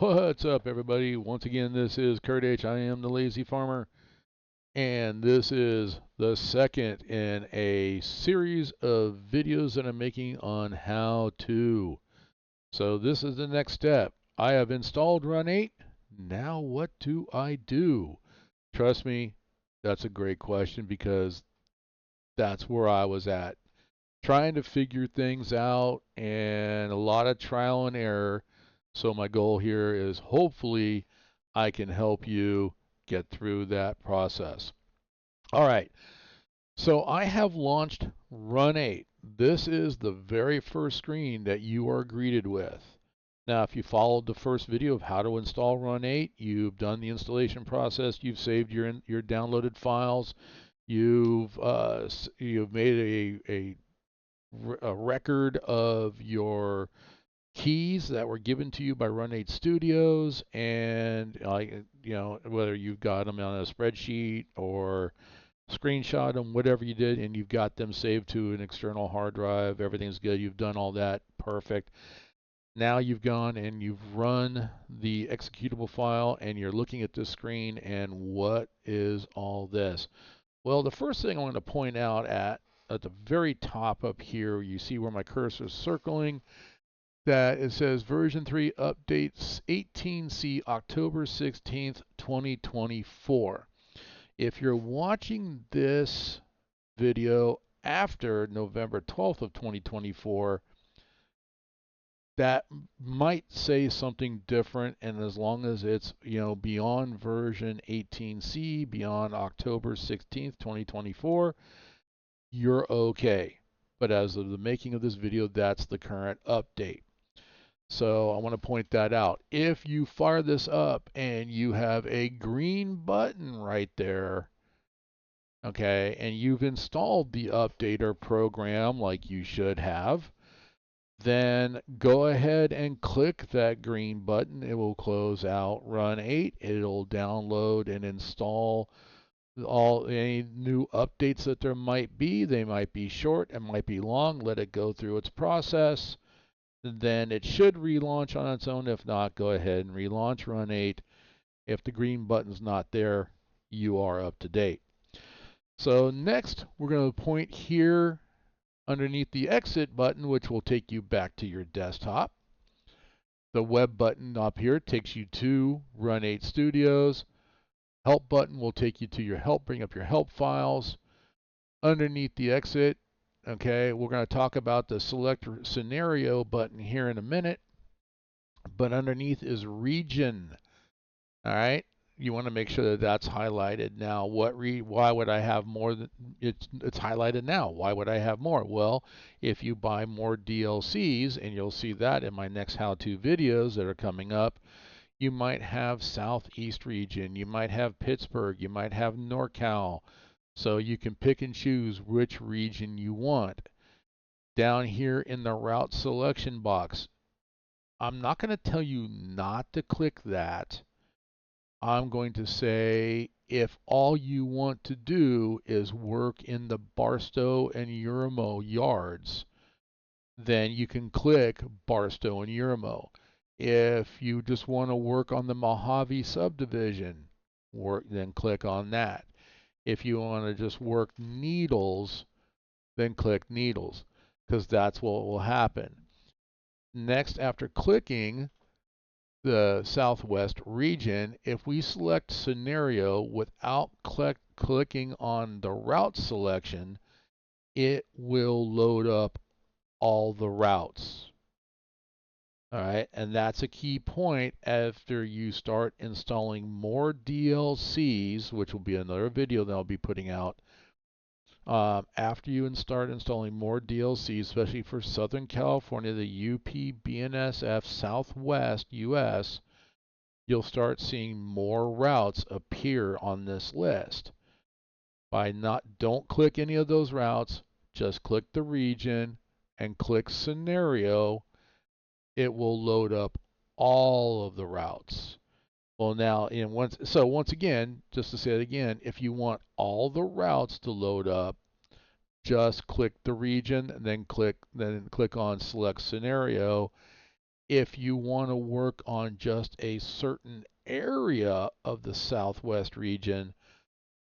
What's up, everybody? Once again, this is Kurt H. I am the Lazy Farmer, and this is the second in a series of videos that I'm making on how to. So this is the next step. I have installed Run8. Now what do I do? Trust me, that's a great question because that's where I was at. Trying to figure things out and a lot of trial and error. So my goal here is hopefully I can help you get through that process. All right. So I have launched Run8. This is the very first screen that you are greeted with. Now, if you followed the first video of how to install Run8, you've done the installation process, you've saved your downloaded files, you've made a record of your keys that were given to you by Run8 Studios, and whether you've got them on a spreadsheet or screenshot them, whatever you did, and you've got them saved to an external hard drive. Everything's good. You've done all that. Perfect. Now you've gone and you've run the executable file, and you're looking at this screen, and what is all this? Well, the first thing I want to point out at the very top up here, you see where my cursor is circling, that it says version 3 updates 18C October 16th, 2024. If you're watching this video after November 12th of 2024, that might say something different, and as long as it's beyond version 18C, beyond October 16th, 2024, you're okay. But as of the making of this video, that's the current update. So I want to point that out. If you fire this up and you have a green button right there, okay, and you've installed the updater program like you should have, then go ahead and click that green button. It will close out Run8. It'll download and install any new updates that there might be. They might be short and might be long. Let it go through its process. Then it should relaunch on its own. If not, go ahead and relaunch Run8. If the green button's not there, you are up to date. So next, we're going to point here underneath the exit button, which will take you back to your desktop. The web button up here takes you to Run8 Studios. Help button will take you to your help, bring up your help files. Underneath the exit, okay, we're going to talk about the select scenario button here in a minute, but underneath is region. All right, you want to make sure that that's highlighted. Now, why would I have more than it's highlighted now? Why would I have more? Well, if you buy more DLCs, and you'll see that in my next how-to videos that are coming up, you might have Southeast region, you might have Pittsburgh, you might have NorCal. So you can pick and choose which region you want. Down here in the route selection box, I'm not going to tell you not to click that. I'm going to say if all you want to do is work in the Barstow and Urimo yards, then you can click Barstow and Urimo. If you just want to work on the Mojave subdivision, then click on that. If you want to just work Needles, then click Needles, because that's what will happen. Next, after clicking the Southwest region, if we select scenario without clicking on the route selection, it will load up all the routes. All right, and that's a key point after you start installing more DLCs, which will be another video that I'll be putting out. After you start installing more DLCs, especially for Southern California, the UP BNSF Southwest US, you'll start seeing more routes appear on this list. Don't click any of those routes, just click the region and click scenario. It will load up all of the routes. Well, now, once again, just to say it again, if you want all the routes to load up, just click the region and then click on select scenario. If you want to work on just a certain area of the Southwest region,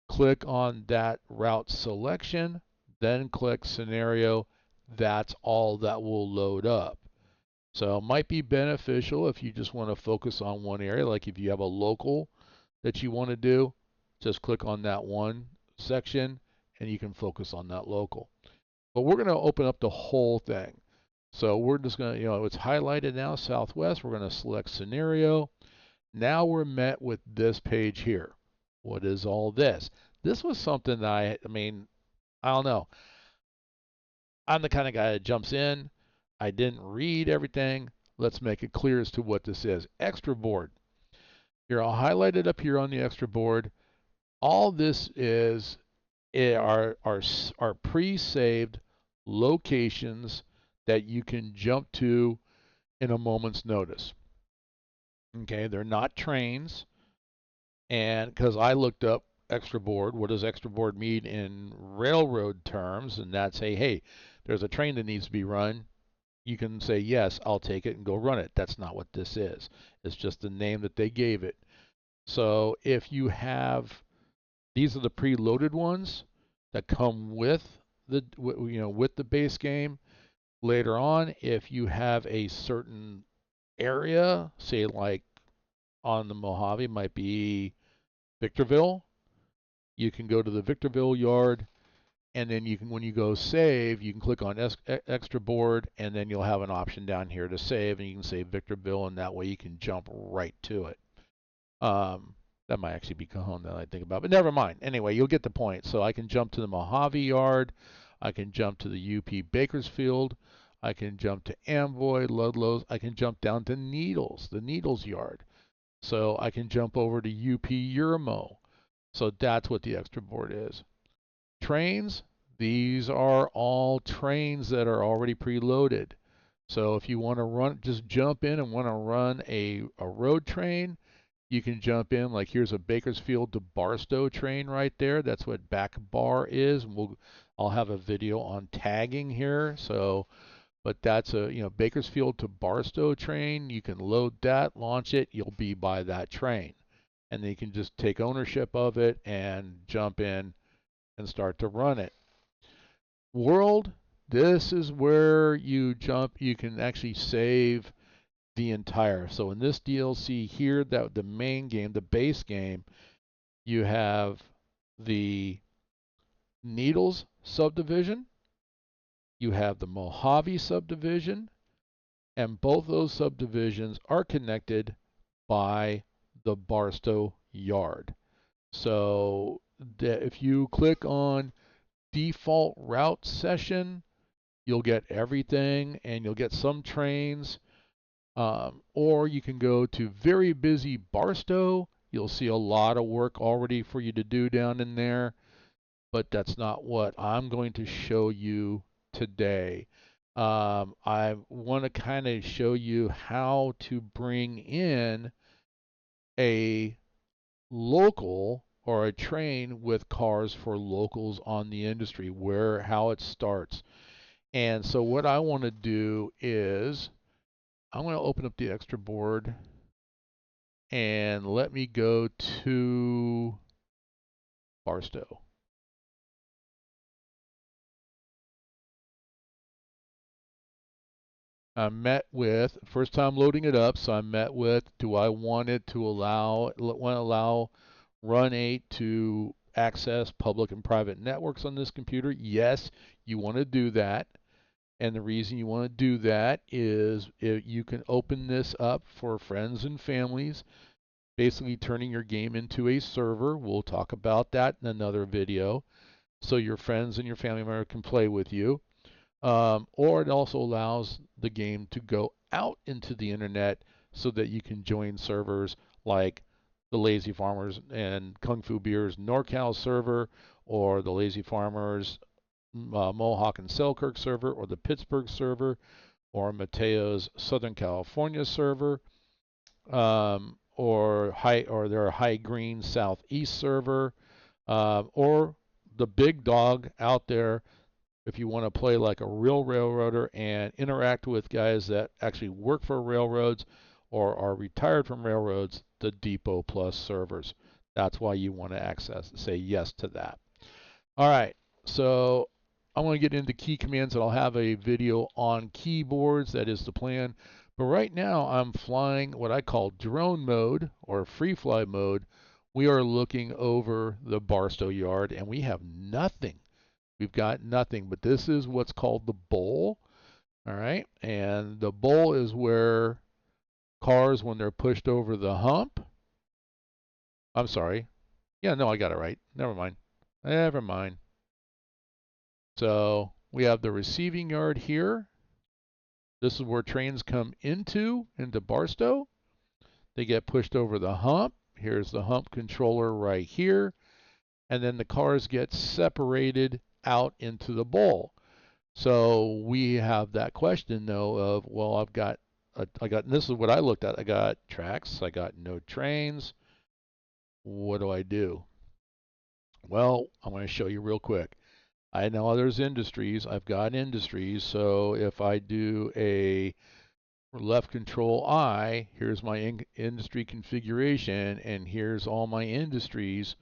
click on that route selection, then click scenario. That's all that will load up. So it might be beneficial if you just want to focus on one area, like if you have a local that you want to do, just click on that one section and you can focus on that local. But we're going to open up the whole thing. So we're just going to, it's highlighted now, Southwest. We're going to select scenario. Now we're met with this page here. What is all this? This was something that I don't know. I'm the kind of guy that jumps in. I didn't read everything. Let's make it clear as to what this is. Extra board. You're all highlighted up here on the extra board. All this is are pre-saved locations that you can jump to in a moment's notice. Okay, they're not trains. And because I looked up extra board, what does extra board mean in railroad terms? And that's, hey, there's a train that needs to be run. You can say, yes, I'll take it and go run it. That's not what this is. It's just the name that they gave it. So if you have, these are the preloaded ones that come with with the base game. Later on, if you have a certain area, say like on the Mojave, might be Victorville, you can go to the Victorville yard, and then you can, when you go save, you can click on extra board, and then you'll have an option down here to save, and you can save Victorville, and that way you can jump right to it. That might actually be Cajon that I think about, but never mind. Anyway, you'll get the point. So I can jump to the Mojave yard, I can jump to the UP Bakersfield, I can jump to Amboy, Ludlows, I can jump down to Needles, the Needles yard. So I can jump over to UP Yermo. So that's what the extra board is. Trains, these are all trains that are already preloaded. So if you want to run, just jump in and want to run a road train, you can jump in. Like here's a Bakersfield to Barstow train right there. That's what back bar is. I'll have a video on tagging here. So, but that's a Bakersfield to Barstow train. You can load that, launch it. You'll be by that train, and then you can just take ownership of it and jump in and start to run it. World, this is where you jump. You can actually save the entire. So in this DLC here, that the main game, the base game, you have the Needles subdivision, you have the Mojave subdivision, and both those subdivisions are connected by the Barstow yard. So if you click on default route session, you'll get everything, and you'll get some trains. Or you can go to very busy Barstow. You'll see a lot of work already for you to do down in there, but that's not what I'm going to show you today. I want to kind of show you how to bring in a local or a train with cars for locals on the industry, how it starts. And so what I want to do is I'm going to open up the extra board and let me go to Barstow. I'm met with, first time loading it up, so I'm met with, do I want it to allow Run8 to access public and private networks on this computer? Yes, you want to do that. And the reason you want to do that is you can open this up for friends and families, basically turning your game into a server. We'll talk about that in another video. So your friends and your family member can play with you. Or it also allows the game to go out into the internet so that you can join servers like the Lazy Farmers and Kung Fu Beer's NorCal server, or the Lazy Farmers Mohawk and Selkirk server, or the Pittsburgh server, or Mateo's Southern California server, or their High Green Southeast server, or the big dog out there, if you want to play like a real railroader and interact with guys that actually work for railroads or are retired from railroads, the Depot Plus servers. That's why you want to say yes to that. All right, so I'm going to get into key commands, and I'll have a video on keyboards. That is the plan. But right now, I'm flying what I call drone mode or free fly mode. We are looking over the Barstow yard, and we have nothing. We've got nothing, but this is what's called the bowl. All right, and the bowl is where cars, when they're pushed over the hump, I'm sorry. Yeah, no, I got it right. Never mind. Never mind. So we have the receiving yard here. This is where trains come into Barstow. They get pushed over the hump. Here's the hump controller right here. And then the cars get separated out into the bowl. So we have that question though of, well, this is what I looked at. I got tracks, I got no trains. What do I do? Well, I'm going to show you real quick. I know there's industries. I've got industries. So if I do a left control I, here's my industry configuration, and here's all my industries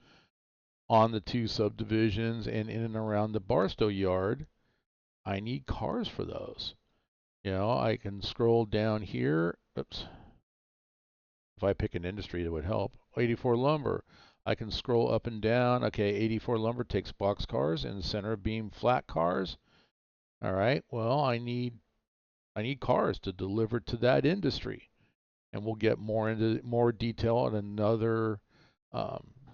on the two subdivisions and in and around the Barstow yard. I need cars for those. You know, I can scroll down here. Oops. If I pick an industry, it would help. 84 lumber. I can scroll up and down. Okay, 84 lumber takes box cars and center beam flat cars. All right. Well, I need cars to deliver to that industry, and we'll get more into more detail in another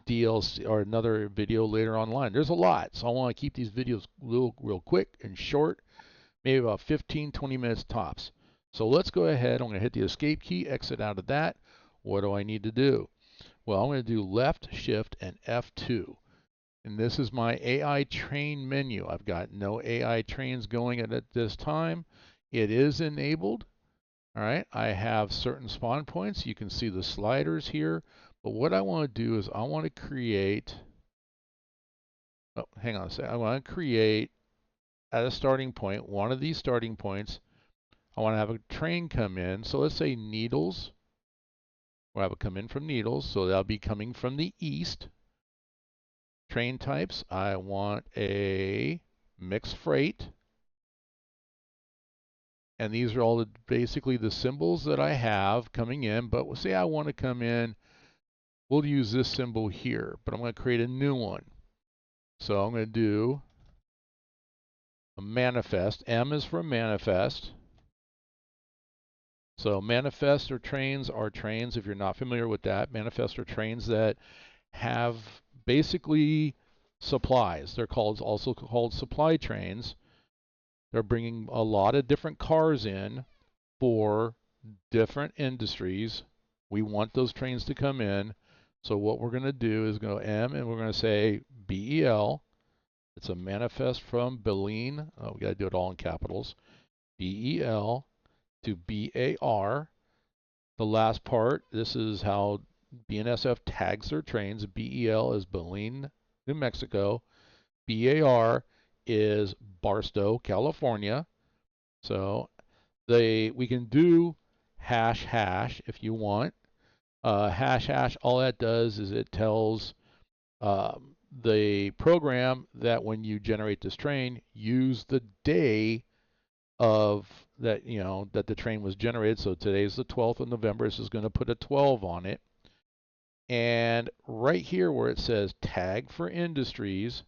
DLC or another video later online. There's a lot, so I want to keep these videos real quick and short, maybe about 15, 20 minutes tops. So let's go ahead. I'm going to hit the escape key, exit out of that. What do I need to do? Well, I'm going to do left, shift, and F2. And this is my AI train menu. I've got no AI trains going at this time. It is enabled. All right, I have certain spawn points. You can see the sliders here. But what I want to do is I want to create, oh, hang on a second. I want to create at a starting point, one of these starting points, I want to have a train come in. So let's say Needles. We'll have it come in from Needles. So that'll be coming from the east. Train types, I want a mixed freight. And these are all basically the symbols that I have coming in. But say I want to come in, we'll use this symbol here. But I'm going to create a new one. So I'm going to do a manifest. M is for manifest. So manifest or trains are trains, if you're not familiar with that. Manifest are trains that have basically supplies. They're also called supply trains. They're bringing a lot of different cars in for different industries. We want those trains to come in. So what we're going to do is go M and we're going to say BEL. It's a manifest from Beline. Oh, we got to do it all in capitals. BEL to BAR. The last part, this is how BNSF tags their trains. BEL is Beline, New Mexico. BAR is Barstow, California. So we can do hash if you want. Hash, all that does is it tells the program that when you generate this train, use the day of that, that the train was generated. So today's the 12th of November. This is going to put a 12 on it. And right here where it says tag for industries,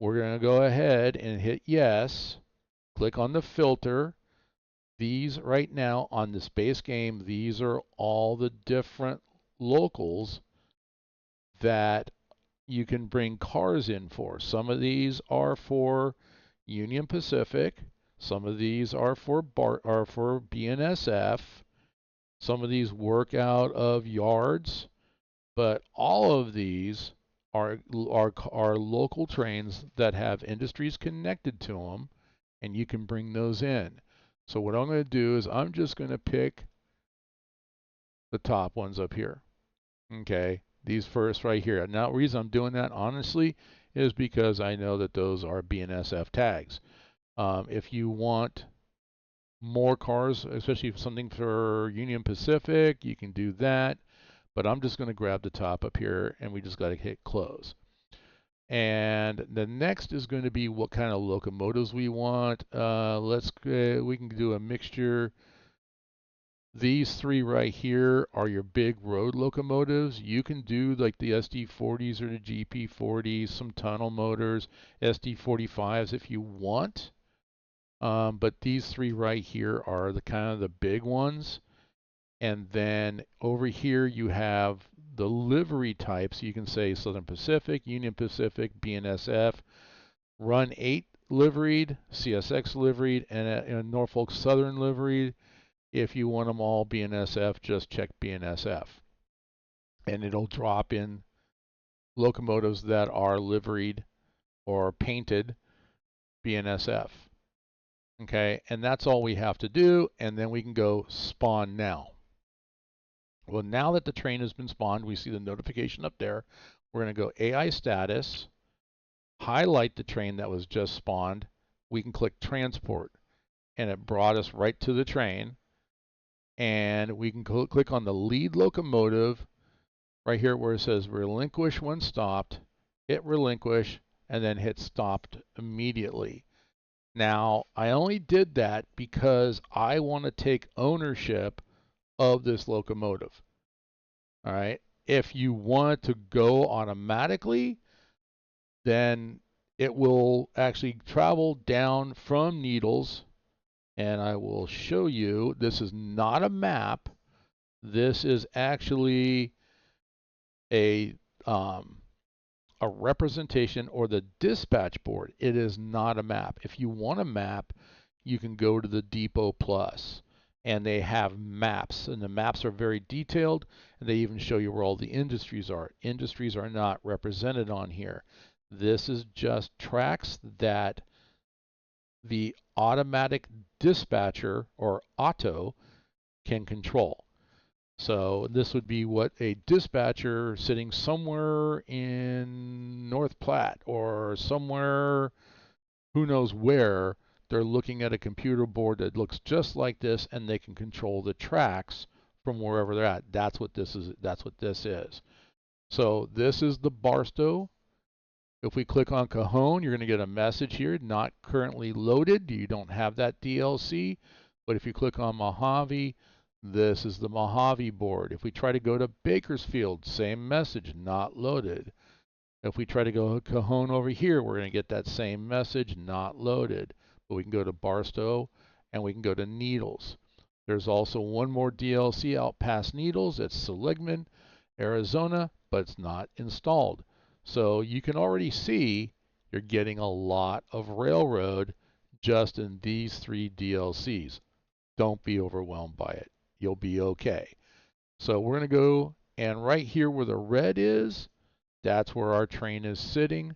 we're going to go ahead and hit yes. Click on the filter. These right now on this base game, these are all the different locals that you can bring cars in for. Some of these are for Union Pacific. Some of these are for BNSF. Some of these work out of yards, but all of these are local trains that have industries connected to them, and you can bring those in. So what I'm going to do is I'm just going to pick the top ones up here. Okay, these first right here. Now the reason I'm doing that, honestly, is because I know that those are BNSF tags. If you want more cars, especially something for Union Pacific, you can do that. But I'm just going to grab the top up here, and we just got to hit close. And the next is going to be what kind of locomotives we want. We can do a mixture. These three right here are your big road locomotives. You can do like the SD40s or the GP40s, some tunnel motors, SD45s if you want. But these three right here are the kind of the big ones. And then over here you have the livery types. You can say Southern Pacific, Union Pacific, BNSF, Run8 liveried, CSX liveried, and a Norfolk Southern liveried. If you want them all BNSF, just check BNSF. And it'll drop in locomotives that are liveried or painted BNSF. Okay, and that's all we have to do, and then we can go spawn now. Well, now that the train has been spawned, we see the notification up there. We're going to go AI status, highlight the train that was just spawned. We can click transport, and it brought us right to the train. And we can click on the lead locomotive right here where it says relinquish when stopped, hit relinquish, and then hit stopped immediately. Now, I only did that because I want to take ownership of this locomotive. All right. If you want it to go automatically, then it will actually travel down from Needles, and I will show you. This is not a map. This is actually a representation or the dispatch board. It is not a map. If you want a map, you can go to the Depot Plus, and they have maps, and the maps are very detailed, and they even show you where all the industries are. Industries are not represented on here. This is just tracks that the automatic dispatcher or auto can control. So this would be what a dispatcher sitting somewhere in North Platte or somewhere, who knows where, they're looking at a computer board that looks just like this, and they can control the tracks from wherever they're at. That's what this is. That's what this is. So this is the Barstow. If we click on Cajon, you're going to get a message here, not currently loaded. You don't have that DLC. But if you click on Mojave, this is the Mojave board. If we try to go to Bakersfield, same message, not loaded. If we try to go to Cajon over here, we're going to get that same message, not loaded. But we can go to Barstow, and we can go to Needles. There's also one more DLC out past Needles. It's Seligman, Arizona, but it's not installed. So you can already see you're getting a lot of railroad just in these three DLCs. Don't be overwhelmed by it. You'll be okay. So we're going to go, and right here where the red is, that's where our train is sitting.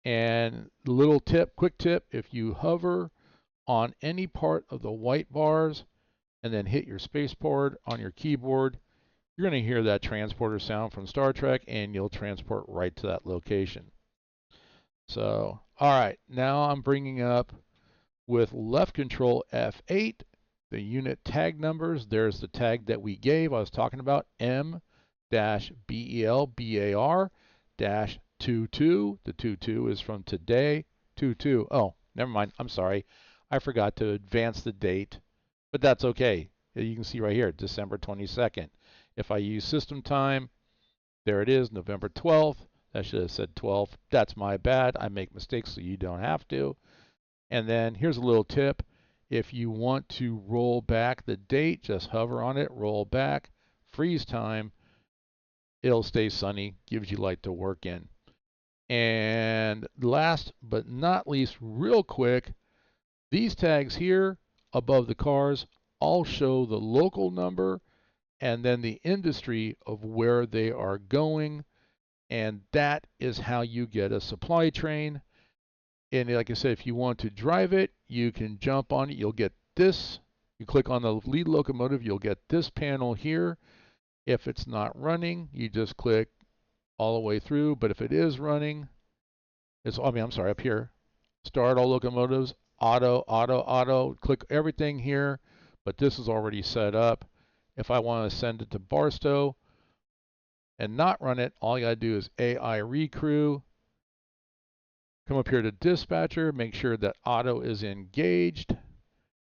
And little tip, quick tip, if you hover on any part of the white bars and then hit your space bar on your keyboard, you're going to hear that transporter sound from Star Trek, and you'll transport right to that location. So, all right, now I'm bringing up with left control F8 the unit tag numbers. There's the tag that we gave. I was talking about M-BELBAR-22. The 22 is from today. 22. Oh, never mind. I'm sorry. I forgot to advance the date, but that's okay. You can see right here, December 22nd. If I use system time, there it is, November 12th. That should have said 12th. That's my bad. I make mistakes so you don't have to. And then here's a little tip. If you want to roll back the date, just hover on it, roll back, freeze time. It'll stay sunny, gives you light to work in. And last but not least, real quick, these tags here above the cars all show the local number and then the industry of where they are going. And that is how you get a supply train. And like I said, if you want to drive it, you can jump on it. You'll get this. You click on the lead locomotive, you'll get this panel here. If it's not running, you just click all the way through. But if it is running, I'm sorry, up here. Start all locomotives, auto, auto, auto. Click everything here, but this is already set up. If I want to send it to Barstow and not run it, all you gotta do is AI recrew. Come up here to dispatcher, make sure that auto is engaged,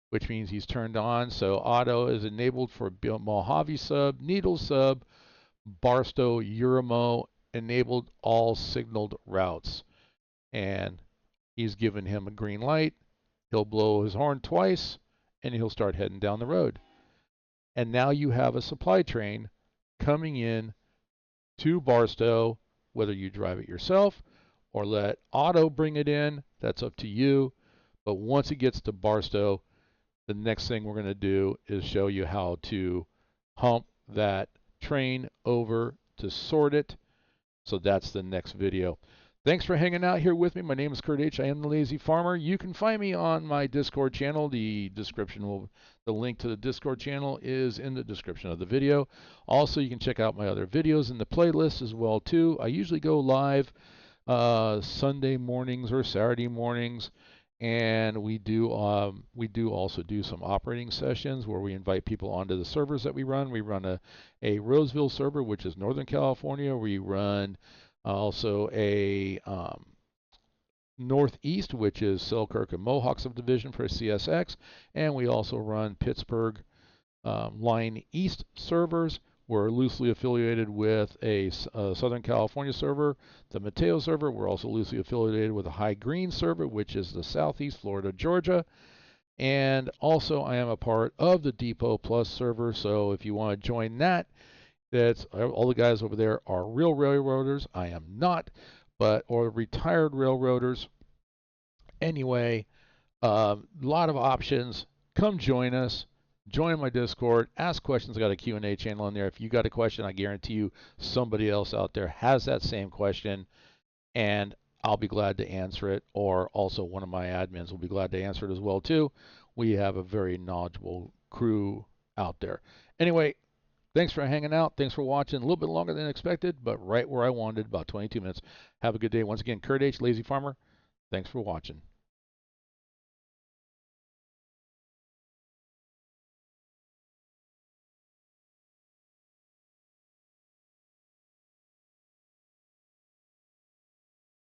which means he's turned on. So auto is enabled for Mojave sub, Needle sub, Barstow, Euramo, enabled all signaled routes. And he's given him a green light. He'll blow his horn twice, and he'll start heading down the road. And now you have a supply train coming in to Barstow, whether you drive it yourself or let Auto bring it in, that's up to you. But once it gets to Barstow, the next thing we're going to do is show you how to hump that train over to sort it. So that's the next video. Thanks for hanging out here with me. My name is Kurt H. I am the Lazy Farmer. You can find me on my Discord channel. The link to the Discord channel is in the description of the video. Also, you can check out my other videos in the playlist as well too. I usually go live Sunday mornings or Saturday mornings, and we do also do some operating sessions where we invite people onto the servers that we run. We run a Roseville server, which is Northern California. We run also a Northeast, which is Selkirk and Mohawk subdivision for CSX, and we also run Pittsburgh Line East servers. We're loosely affiliated with a Southern California server, the Mateo server. We're also loosely affiliated with a High Green server, which is the Southeast Florida, Georgia. And also, I am a part of the Depot Plus server. So if you want to join that, that's all the guys over there are real railroaders. I am not, or retired railroaders. Anyway, a lot of options. Come join us. Join my Discord. Ask questions. I got a Q&A channel in there. If you got a question, I guarantee you somebody else out there has that same question, and I'll be glad to answer it. Or also one of my admins will be glad to answer it as well too. We have a very knowledgeable crew out there. Anyway, thanks for hanging out. Thanks for watching. A little bit longer than expected, but right where I wanted, about 22 minutes. Have a good day. Once again, Kurt H. Lazy Farmer. Thanks for watching.